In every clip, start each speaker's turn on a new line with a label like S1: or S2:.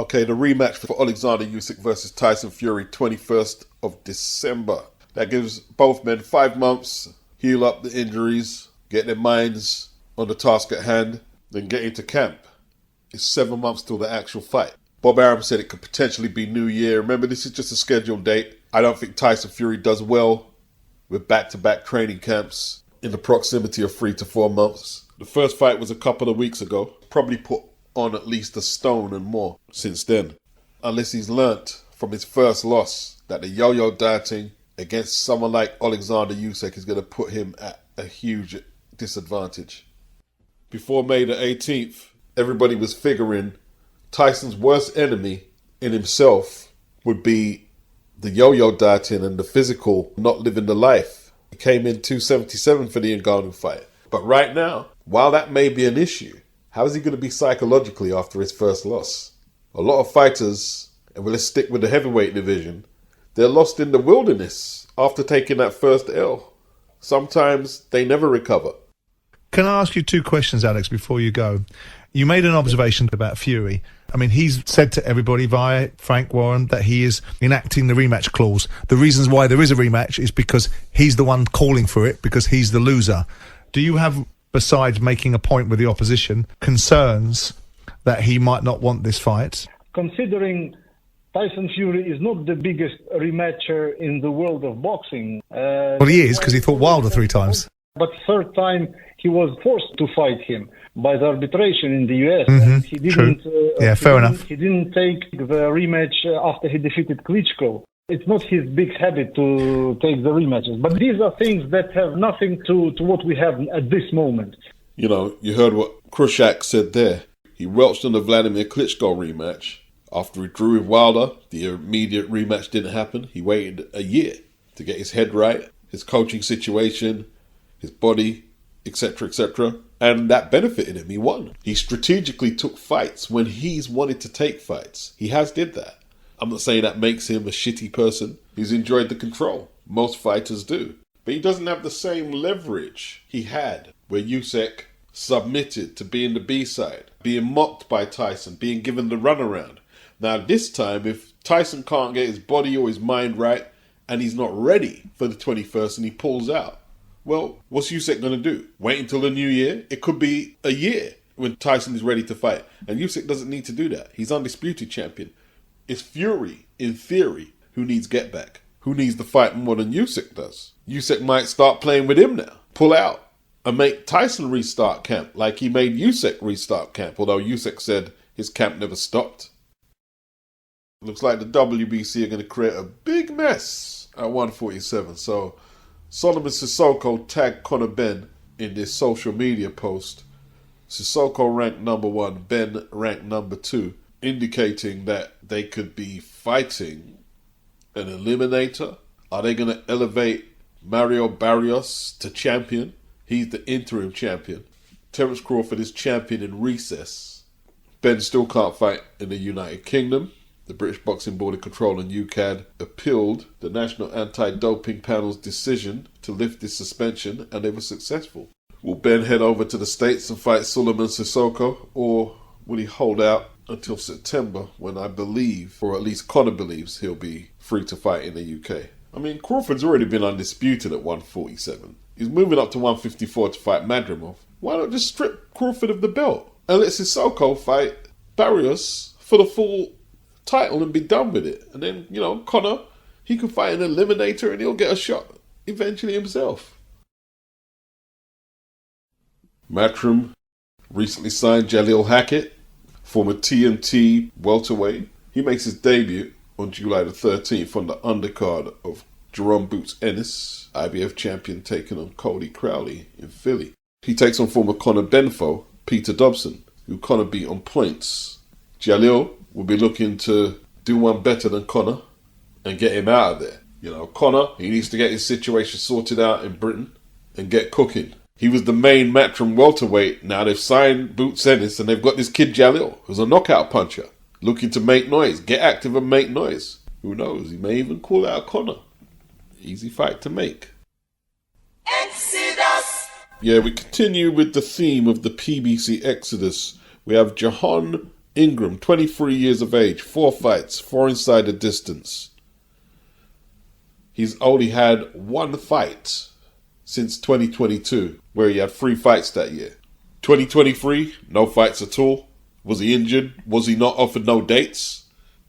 S1: Okay, the rematch for Alexander Usyk versus Tyson Fury, 21st of December. That gives both men 5 months, heal up the injuries, get their minds on the task at hand, then get into camp. It's 7 months till the actual fight. Bob Arum said it could potentially be New Year. Remember, this is just a scheduled date. I don't think Tyson Fury does well with back-to-back training camps in the proximity of 3 to 4 months. The first fight was a couple of weeks ago. Probably put on at least a stone and more since then. Unless he's learnt from his first loss that the yo-yo dieting against someone like Alexander Usyk is going to put him at a huge disadvantage. Before May the 18th, everybody was figuring Tyson's worst enemy in himself would be the yo-yo dieting and the physical not living the life. He came in 277 for the Ngannou fight. But right now, while that may be an issue, how is he going to be psychologically after his first loss? A lot of fighters, and let's stick with the heavyweight division, they're lost in the wilderness after taking that first L. Sometimes they never recover.
S2: Can I ask you 2 questions, Alex, before you go? You made an observation about Fury. I mean, he's said to everybody via Frank Warren that he is enacting the rematch clause. The reasons why there is a rematch is because he's the one calling for it, because he's the loser. Do you have, besides making a point with the opposition, concerns that he might not want this fight?
S3: Considering Tyson Fury is not the biggest rematcher in the world of boxing.
S2: Well, he is, because he fought Wilder 3 times.
S3: But third time he was forced to fight him by the arbitration in the US.
S2: And
S3: he didn't.
S2: Fair enough.
S3: He didn't take the rematch after he defeated Klitschko. It's not his big habit to take the rematches. But these are things that have nothing to what we have at this moment.
S1: You know, you heard what Krushak said there. He welched on the Vladimir Klitschko rematch. After he drew with Wilder, the immediate rematch didn't happen. He waited a year to get his head right, his coaching situation, his body, etc., etc. And that benefited him. He won. He strategically took fights when he's wanted to take fights. He has did that. I'm not saying that makes him a shitty person. He's enjoyed the control. Most fighters do. But he doesn't have the same leverage he had where Usyk submitted to being the B-side, being mocked by Tyson, being given the runaround. Now this time, if Tyson can't get his body or his mind right and he's not ready for the 21st and he pulls out, well, what's Usyk going to do? Wait until the new year? It could be a year when Tyson is ready to fight. And Usyk doesn't need to do that. He's undisputed champion. It's Fury, in theory, who needs get back. Who needs to fight more than Usyk does. Usyk might start playing with him now. Pull out. And make Tyson restart camp like he made Usyk restart camp. Although Usyk said his camp never stopped. Looks like the WBC are going to create a big mess at 147. So Solomon Sissoko tagged Conor Benn in this social media post. Sissoko ranked number 1, Benn ranked number 2, indicating that they could be fighting an eliminator. Are they going to elevate Mario Barrios to champion? He's the interim champion. Terence Crawford is champion in recess. Benn still can't fight in the United Kingdom. The British Boxing Board of Control and UKAD appealed the National Anti-Doping Panel's decision to lift this suspension, and they were successful. Will Benn head over to the States and fight Solomon Sissoko, or will he hold out until September when I believe, or at least Conor believes, he'll be free to fight in the UK? I mean, Crawford's already been undisputed at 147. He's moving up to 154 to fight Madrimov. Why not just strip Crawford of the belt and let Sissoko fight Barrios for the full title and be done with it? And then, you know, Conor, he can fight an eliminator and he'll get a shot eventually himself. Matchroom recently signed Jalil Hackett, former TNT welterweight. He makes his debut on July the 13th on the undercard of Jerome Boots Ennis, IBF champion, taking on Cody CROWLEY in Philly. He takes on former Conor Benfoe, Peter Dobson, who Conor beat on points. Jalil will be looking to do one better than Conor and get him out of there. You know, Conor, he needs to get his situation sorted out in Britain and get cooking. He was the main Matchroom welterweight. Now they've signed Boots Ennis and they've got this kid Jalil, who's a knockout puncher, looking to make noise, get active and make noise. Who knows, he may even call out Conor. Easy fight to make. Exodus! Yeah, we continue with the theme of the PBC Exodus. We have Jahan Ingram, 23 years of age, 4 fights, 4 inside the distance. He's only had 1 fight since 2022, where he had 3 fights that year. 2023, no fights at all. Was he injured? Was he not offered no dates?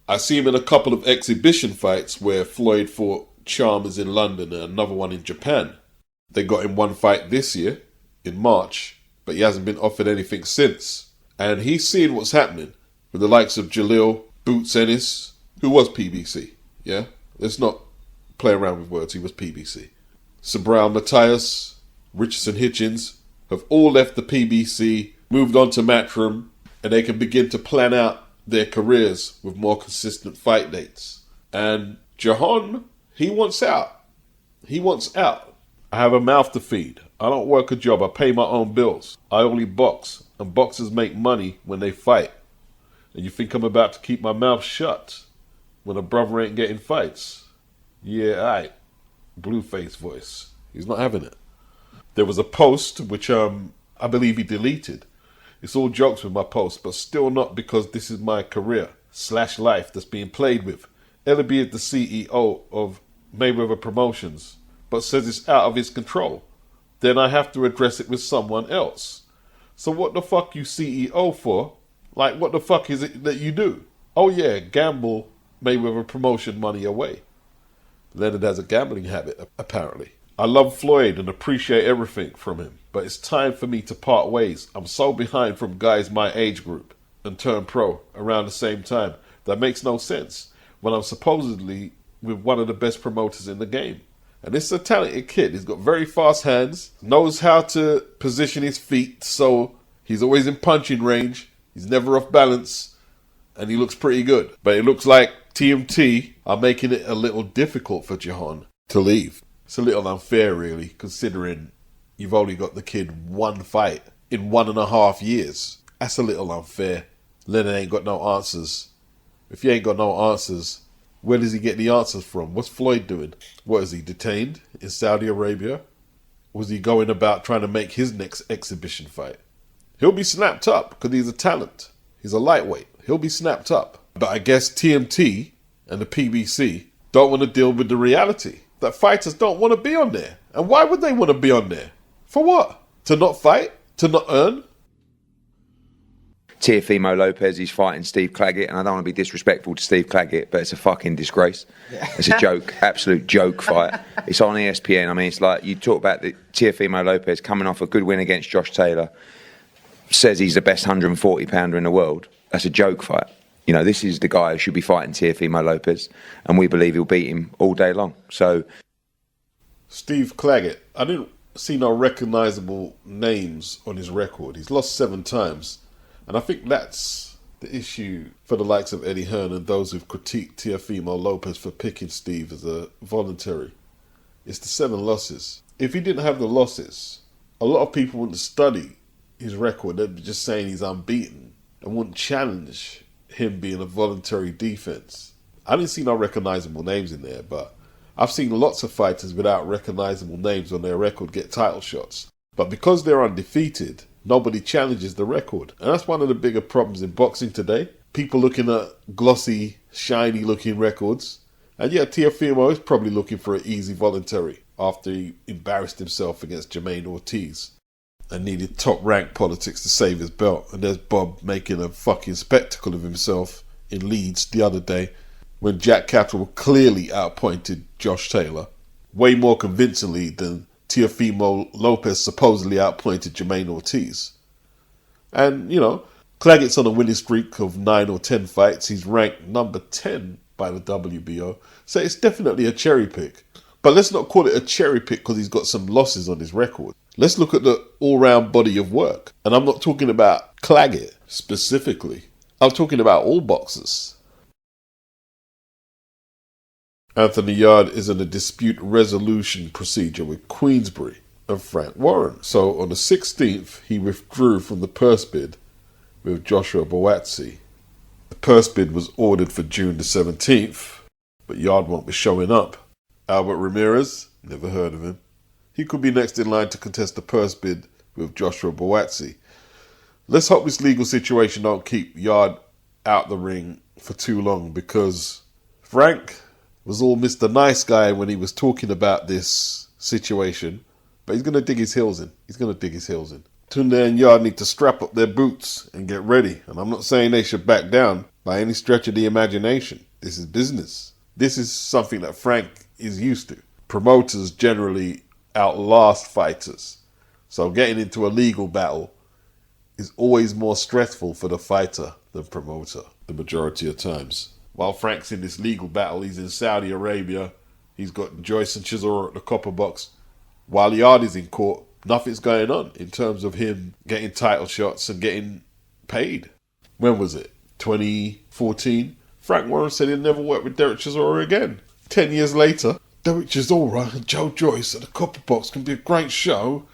S1: I see him in a couple of exhibition fights where Floyd fought Chalmers in London and another one in Japan. They got him 1 fight this year, in March, but he hasn't been offered anything since. And he's seeing what's happening with the likes of JALIL, Boots Ennis, who was PBC, yeah? Let's not play around with words, he was PBC. Sabral Matthias, Richardson Hitchens have all left the PBC, moved on to Matchroom, and they can begin to plan out their careers with more consistent fight dates. And Jahan, he wants out. He wants out. I have a mouth to feed. I don't work a job. I pay my own bills. I only box. And boxers make money when they fight. And you think I'm about to keep my mouth shut when a brother ain't getting fights? Yeah, aight. Blueface voice. He's not having it. There was a post which I believe he deleted. It's all jokes with my post, but still not, because this is my career / life that's being played with. Ellaby is the CEO of Mayweather Promotions, but says it's out of his control. Then I have to address it with someone else. So what the fuck you CEO for? Like, what the fuck is it that you do? Oh yeah, gamble Mayweather Promotion money away. Leonard has a gambling habit, apparently. I love Floyd and appreciate everything from him, but it's time for me to part ways. I'm so behind from guys my age group and turn pro around the same time. That makes no sense when I'm supposedly with one of the best promoters in the game. And this is a talented kid. He's got very fast hands, knows how to position his feet, so he's always in punching range. He's never off balance, and he looks pretty good. But it looks like TMT are making it a little difficult for Jahan to leave. It's a little unfair, really, considering you've only got the kid 1 fight in 1.5 years. That's a little unfair. Leonard ain't got no answers. If he ain't got no answers, where does he get the answers from? What's Floyd doing? What, is he detained in Saudi Arabia? Was he going about trying to make his next exhibition fight? He'll be snapped up because he's a talent. He's a lightweight. He'll be snapped up. But I guess TMT and the PBC don't want to deal with the reality that fighters don't want to be on there. And why would they want to be on there? For what? To not fight? To not earn?
S4: Teofimo Lopez, he's fighting Steve Claggett, and I don't want to be disrespectful to Steve Claggett, but it's a fucking disgrace. It's a joke, absolute joke fight. It's on ESPN. I mean, it's like, you talk about the Teofimo Lopez coming off a good win against Josh Taylor, says he's the best 140-pounder in the world. That's a joke fight. You know, this is the guy who should be fighting Teofimo Lopez, and we believe he'll beat him all day long. So,
S1: Steve Claggett, I didn't see no recognisable names on his record. He's lost 7 times. And I think that's the issue for the likes of Eddie Hearn and those who've critiqued Teofimo Lopez for picking Steve as a voluntary. It's the 7 losses. If he didn't have the losses, a lot of people wouldn't study his record. They'd be just saying he's unbeaten and wouldn't challenge him being a voluntary defense. I didn't see no recognisable names in there, but I've seen lots of fighters without recognisable names on their record get title shots. But because they're undefeated, nobody challenges the record. And that's one of the bigger problems in boxing today. People looking at glossy, shiny looking records. And yeah, Teofimo is probably looking for an easy voluntary after he embarrassed himself against Jermaine Ortiz and needed top rank politics to save his belt. And there's Bob making a fucking spectacle of himself in Leeds the other day when Jack Catterall clearly outpointed Josh Taylor way more convincingly than Teofimo Lopez supposedly outpointed Jermaine Ortiz. And, you know, Claggett's on a winning streak of 9 or 10 fights. He's ranked number 10 by the WBO. So it's definitely a cherry pick. But let's not call it a cherry pick because he's got some losses on his record. Let's look at the all-round body of work. And I'm not talking about Claggett specifically. I'm talking about all boxers. Anthony Yarde is in a dispute resolution procedure with Queensberry and Frank Warren. So on the 16th, he withdrew from the purse bid with Joshua BUATSI. The purse bid was ordered for June the 17th, but Yarde won't be showing up. Albert Ramirez, never heard of him. He could be next in line to contest the purse bid with Joshua BUATSI. Let's hope this legal situation don't keep Yarde out the ring for too long, because Frank was all Mr. Nice Guy when he was talking about this situation, but he's going to dig his heels in. He's going to dig his heels in. Tunde and Yarde need to strap up their boots and get ready. And I'm not saying they should back down by any stretch of the imagination. This is business. This is something that Frank is used to. Promoters generally outlast fighters. So getting into a legal battle is always more stressful for the fighter than promoter, the majority of times. While Frank's in this legal battle, he's in Saudi Arabia. He's got Joyce and Chisora at the copper box. While Ryadh is in court, nothing's going on in terms of him getting title shots and getting paid. When was it? 2014? Frank Warren said he'd never work with Derek Chisora again. 10 years later, Derek Chisora and Joe Joyce at the copper box can be a great show.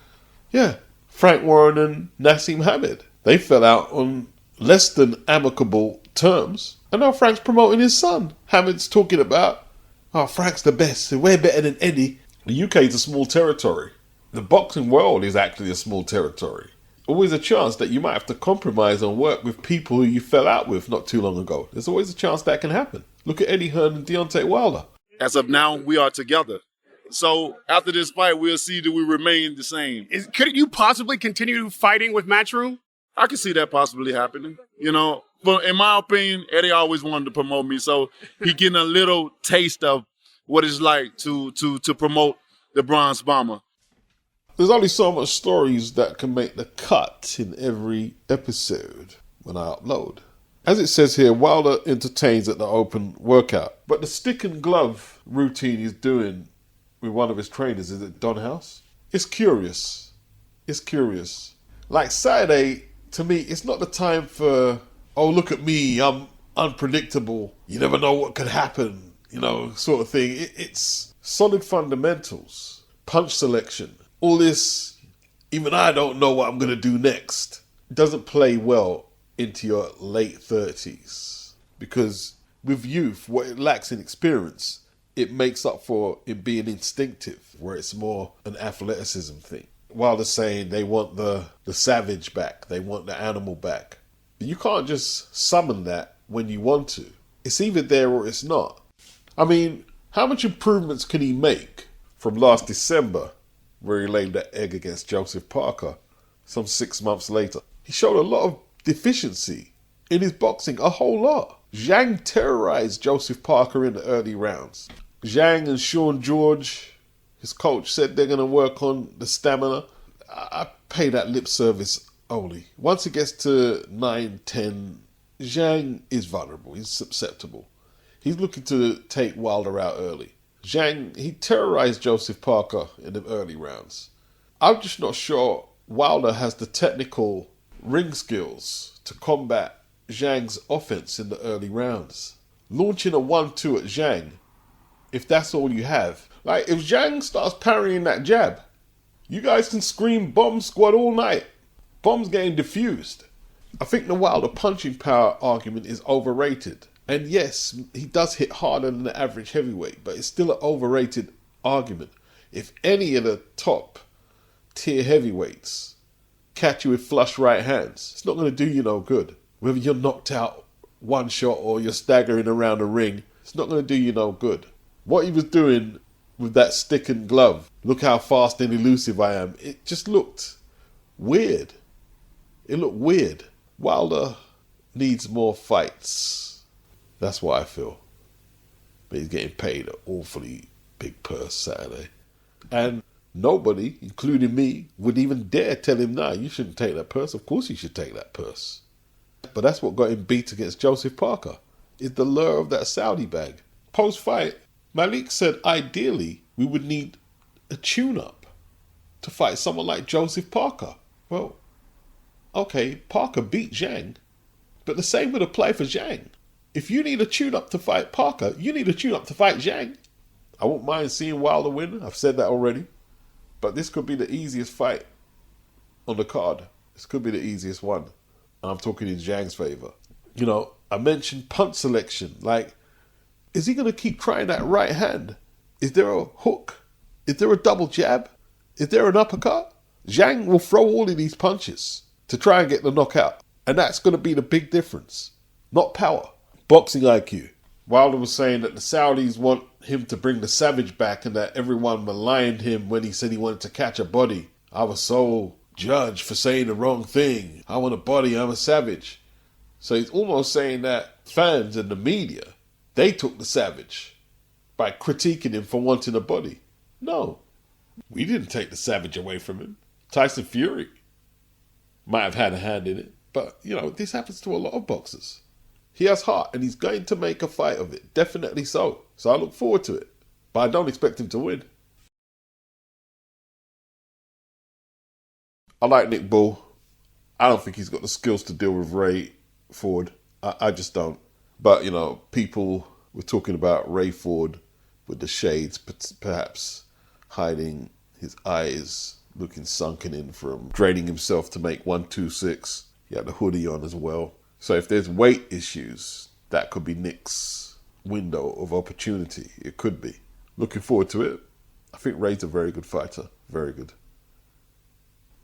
S1: Yeah, Frank Warren and Nassim Hamed. They fell out on less than amicable terms. And now Frank's promoting his son. Hamed's talking about, oh, Frank's the best, we're better than Eddie. The UK is a small territory. The boxing world is actually a small territory. Always a chance that you might have to compromise and work with people who you fell out with not too long ago. There's always a chance that can happen. Look at Eddie Hearn and Deontay Wilder.
S5: As of now, we are together. So after this fight, we'll see that we remain the same.
S6: Could you possibly continue fighting with Matchroom?
S5: I can see that possibly happening, you know. But in my opinion, Eddie always wanted to promote me, so he getting a little taste of what it's like to promote the Bronze Bomber.
S1: There's only so much stories that can make the cut in every episode when I upload. As it says here, Wilder entertains at the open workout, but the stick and glove routine he's doing with one of his trainers, is it Don House? It's curious. It's curious. Like Saturday, to me, it's not the time for, oh, look at me, I'm unpredictable, you never know what could happen, you know, sort of thing. It's solid fundamentals, punch selection, all this, even I don't know what I'm going to do next. It doesn't play well into your late 30s, because with youth, what it lacks in experience, it makes up for it being instinctive, where it's more an athleticism thing. Wilder's saying they want the savage back, they want the animal back. You can't just summon that when you want to. It's either there or it's not. I mean, how much improvements can he make from last December, where he laid that egg against Joseph Parker, some 6 months later? He showed a lot of deficiency in his boxing, a whole lot. Zhang terrorized Joseph Parker in the early rounds. Zhang and Sean George, his coach, said they're going to work on the stamina. I pay that lip service only. Once it gets to 9, 10, Zhang is vulnerable. He's susceptible. He's looking to take Wilder out early. Zhang, he terrorized Joseph Parker in the early rounds. I'm just not sure Wilder has the technical ring skills to combat Zhang's offense in the early rounds. Launching a 1-2 at Zhang, if that's all you have. Like, if Zhang starts parrying that jab, you guys can scream bomb squad all night. Bomb's getting diffused. I think the Wilder punching power argument is overrated. And yes, he does hit harder than the average heavyweight, but it's still an overrated argument. If any of the top tier heavyweights catch you with flush right hands, it's not going to do you no good. Whether you're knocked out one shot or you're staggering around the ring, it's not going to do you no good. What he was doing with that stick and glove, look how fast and elusive I am, it just looked weird. It looked weird. Wilder needs more fights. That's what I feel. But he's getting paid an awfully big purse Saturday. And nobody, including me, would even dare tell him, nah, you shouldn't take that purse. Of course you should take that purse. But that's what got him beat against Joseph Parker, is the lure of that Saudi bag. Post-fight, Malik said ideally we would need a tune-up to fight someone like Joseph Parker. Well, okay, Parker beat Zhang, but the same would apply for Zhang. If you need a tune-up to fight Parker, you need a tune-up to fight Zhang. I won't mind seeing Wilder win. I've said that already. But this could be the easiest fight on the card. This could be the easiest one. And I'm talking in Zhang's favour. You know, I mentioned punch selection. Like, is he going to keep trying that right hand? Is there a hook? Is there a double jab? Is there an uppercut? Zhang will throw all of these punches to try and get the knockout. And that's going to be the big difference. not power. Boxing IQ. Wilder was saying that the Saudis want him to bring the savage back and that everyone maligned him when he said he wanted to catch a body. I was so judged for saying the wrong thing. I want a body, I'm a savage. So he's almost saying that fans and the media, they took the savage by critiquing him for wanting a body. No, we didn't take the savage away from him. Tyson Fury might have had a hand in it, but, you know, this happens to a lot of boxers. He has heart and he's going to make a fight of it, definitely so. So I look forward to it, but I don't expect him to win. I like Nick Bull. I don't think he's got the skills to deal with Ray Ford. I just don't. But, you know, people were talking about Ray Ford with the shades, perhaps hiding his eyes, looking sunken in from draining himself to make 126. He had the hoodie on as well. So if there's weight issues, that could be Nick's window of opportunity. It could be. Looking forward to it. I think Ray's a very good fighter. Very good.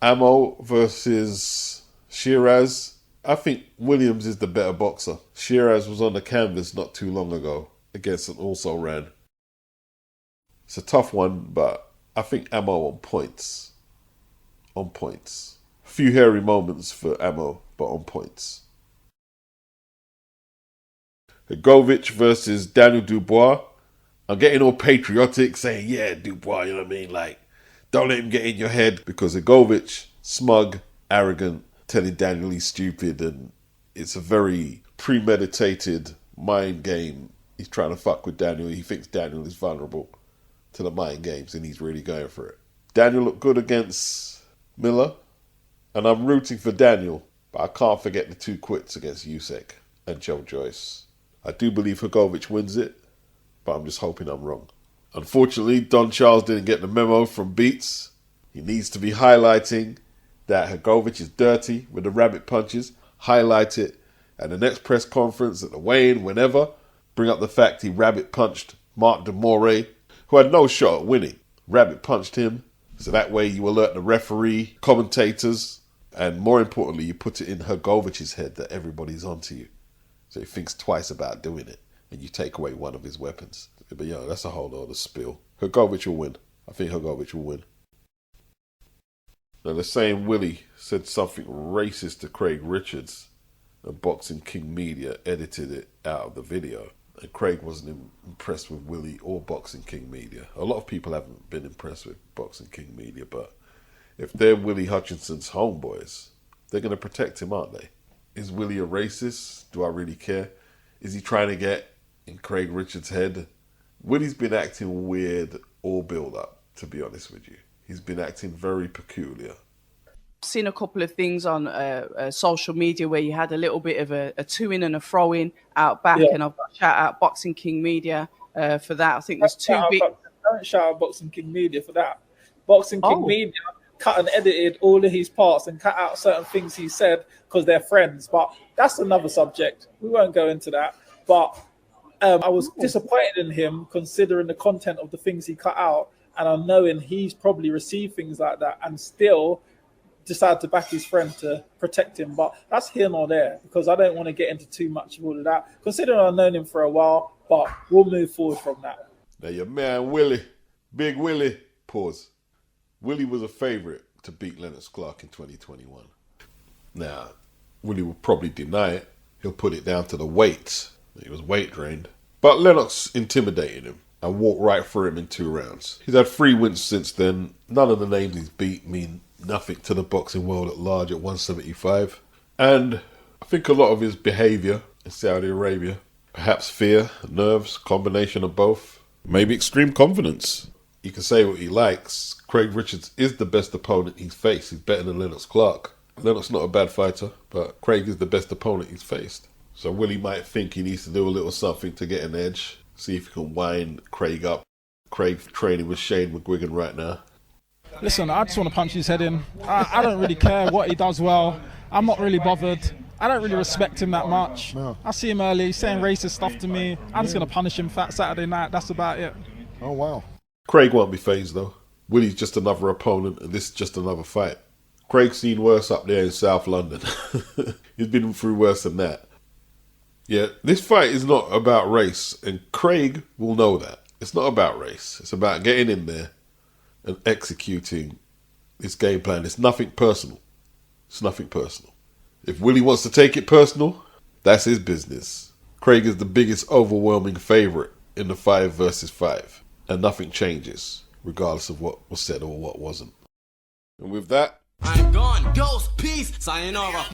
S1: Ammo versus SHEERAZ. I think Williams is the better boxer. SHEERAZ was on the canvas not too long ago against an also ran. It's a tough one, but I think Ammo on points. On points. A few hairy moments for Ammo, but on points. HRGOVIC versus Daniel Dubois. I'm getting all patriotic saying, yeah, Dubois, you know what I mean? Like, don't let him get in your head, because HRGOVIC, smug, arrogant, telling Daniel he's stupid, and it's a very premeditated mind game. He's trying to fuck with Daniel. He thinks Daniel is vulnerable to the mind games, and he's really going for it. Daniel looked good against Miller, and I'm rooting for Daniel, but I can't forget the 2 quits against Usyk and Joe Joyce. I do believe HRGOVIC wins it, but I'm just hoping I'm wrong. Unfortunately, Don Charles didn't get the memo from Beats. He needs to be highlighting that HRGOVIC is dirty with the rabbit punches. Highlight it at the next press conference, at the weigh-in, whenever. Bring up the fact he rabbit punched Mark DeMore, who had no shot at winning. Rabbit punched him, so that way you alert the referee, commentators, and more importantly, you put it in HRGOVIC's head that everybody's onto you. So he thinks twice about doing it, and you take away one of his weapons. But yeah, that's a whole other spiel. HRGOVIC will win. I think HRGOVIC will win. Now the same Willy said something racist to Craig Richards, and Boxing King Media edited it out of the video. And Craig wasn't impressed with Willy or Boxing King Media. A lot of people haven't been impressed with Boxing King Media, but if they're Willie Hutchinson's homeboys, they're going to protect him, aren't they? Is Willy a racist? Do I really care? Is he trying to get in Craig Richards' head? Willy's been acting weird all build up, to be honest with you. He's been acting very peculiar.
S7: Seen a couple of things on social media where you had a little bit of a two-in and a throw-in out back, and I've got to shout out Boxing King Media for that. I think there's two big...
S8: Don't shout out Boxing King Media for that. Boxing King Media cut and edited all of his parts and cut out certain things he said because they're friends, but that's another subject. We won't go into that. But I was disappointed in him considering the content of the things he cut out, and I'm knowing he's probably received things like that and still decided to back his friend to protect him. But that's here nor there, because I don't want to get into too much of all of that, considering I've known him for a while, but we'll move forward from that.
S1: Now your man Willy, Big Willy, pause. Willy was a favourite to beat Lennox Clark in 2021. Now, Willy will probably deny it. He'll put it down to the weight. He was weight drained. But Lennox intimidated him and walked right through him in 2 rounds. He's had 3 wins since then. None of the names he's beat mean nothing to the boxing world at large at 175. And I think a lot of his behaviour in Saudi Arabia, perhaps fear, nerves, combination of both, maybe extreme confidence. You can say what he likes. Craig Richards is the best opponent he's faced. He's better than Lennox Clark. Lennox not a bad fighter, but Craig is the best opponent he's faced. So Willy might think he needs to do a little something to get an edge. See if he can wind Craig up. Craig's training with Shane McGuigan right now.
S9: Listen, I just want to punch his head in. I don't really care what he does well. I'm not really bothered. I don't really respect him that much. No. I see him early, saying racist stuff to me. I'm just going to punish him Fat Saturday night. That's about it.
S10: Oh, wow.
S1: Craig won't be fazed, though. Willy's just another opponent, and this is just another fight. Craig's seen worse up there in South London. He's been through worse than that. Yeah, this fight is not about race, and Craig will know that. It's not about race. It's about getting in there and executing this game plan. It's nothing personal. It's nothing personal. If Willie wants to take it personal, that's his business. Craig is the biggest overwhelming favourite in the 5 versus 5, and nothing changes, regardless of what was said or what wasn't. And with that,
S10: I'm gone. Ghost, peace, sayonara.